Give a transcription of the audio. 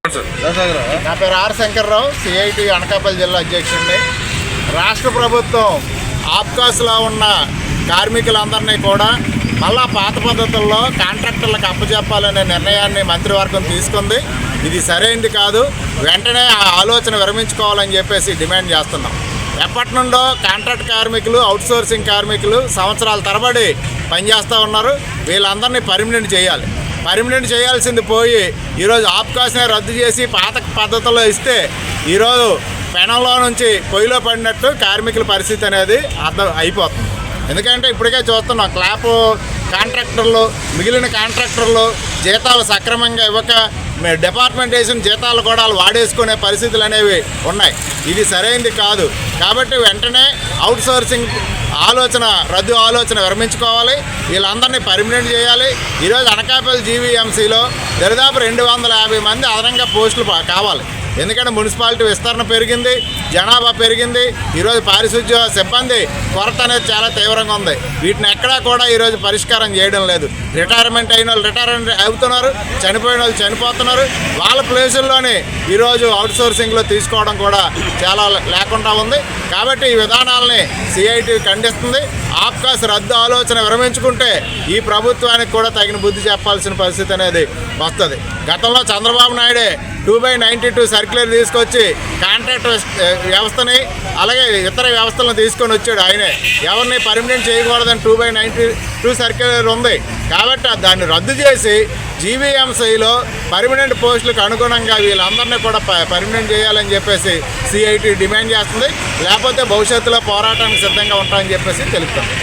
నా పేరు are Shankarrao, CIT Anakapalli జిల్లా అధ్యక్షుడిని. రాష్ట్ర ప్రభుత్వం ఆప్కాస్లో ఉన్న కార్మికులందరినీ కూడా మళ్ళా పాత పద్ధతుల్లో కాంట్రాక్టర్లకు అప్పచెప్పాలనే నిర్ణయాన్ని మంత్రివర్గం తీసుకుంది. ఇది సరైనది కాదు. వెంటనే ఆ ఆలోచన విరమించుకోవాలని చెప్పేసి డిమాండ్ చేస్తున్నాం. ఎప్పటి నుండో కాంట్రాక్ట్ కార్మికులు, అవుట్సోర్సింగ్ కార్మికులు సంవత్సరాల తరబడి పనిచేస్తూ ఉన్నారు. వీళ్ళందరినీ పర్మనెంట్ చేయాలి. పర్మనెంట్ చేయాల్సింది పోయి ఈరోజు ఆప్కాస్నే రద్దు చేసి పాత పద్ధతుల్లో ఇస్తే ఈరోజు పెనంలో నుంచి పొయ్యిలో పడినట్టు కార్మికుల పరిస్థితి అనేది అర్థం అయిపోతుంది. ఎందుకంటే ఇప్పటికే చూస్తున్నాం, క్లాప్ కాంట్రాక్టర్లు, మిగిలిన కాంట్రాక్టర్లు జీతాలు సక్రమంగా ఇవ్వక డిపార్ట్మెంట్ వేసిన జీతాలు కూడా వాళ్ళు వాడేసుకునే పరిస్థితులు అనేవి ఉన్నాయి. ఇది సరైనది కాదు. కాబట్టి వెంటనే అవుట్సోర్సింగ్ రద్దు ఆలోచన విరమించుకోవాలి. వీళ్ళందరినీ పర్మనెంట్ చేయాలి. ఈరోజు అనకాపల్లి జీవీఎంసీలో దరిదాపు 250 మంది అదనంగా పోస్టులు కావాలి. ఎందుకంటే మున్సిపాలిటీ విస్తరణ పెరిగింది, జనాభా పెరిగింది. ఈరోజు పారిశుద్ధ్య సిబ్బంది కొరత అనేది చాలా తీవ్రంగా ఉంది. వీటిని ఎక్కడా కూడా ఈరోజు పరిష్కారం చేయడం లేదు. రిటైర్మెంట్ అయిన వాళ్ళు రిటైర్మెంట్ అవుతున్నారు, చనిపోయిన వాళ్ళు చనిపోతున్నారు. వాళ్ళ ప్లేసుల్లోనే ఈరోజు అవుట్సోర్సింగ్లో తీసుకోవడం కూడా చాలా లేకుండా ఉంది. కాబట్టి ఈ విధానాలని సిఐటి ఖండిస్తుంది. ఆప్కాస్ రద్దు ఆలోచన విరమించుకుంటే ఈ ప్రభుత్వానికి కూడా తగిన బుద్ధి చెప్పాల్సిన పరిస్థితి అనేది వస్తుంది. గతంలో చంద్రబాబు నాయుడే 2/92 సర్క్యులర్ తీసుకొచ్చి కాంట్రాక్ట్ వ్యవస్థని అలాగే ఇతర వ్యవస్థలను తీసుకొని వచ్చాడు. ఆయనే ఎవరిని పర్మనెంట్ చేయకూడదని 2/92 సర్క్యులర్ ఉంది. కాబట్టి దాన్ని రద్దు చేసి జీవీఎంసీలో పర్మనెంట్ పోస్టులకు అనుగుణంగా వీళ్ళందరినీ కూడా పర్మనెంట్ చేయాలని చెప్పేసి సిఐటి డిమాండ్ చేస్తుంది. లేకపోతే భవిష్యత్తులో పోరాటానికి సిద్ధంగా ఉంటామని చెప్పేసి తెలుపుతుంది.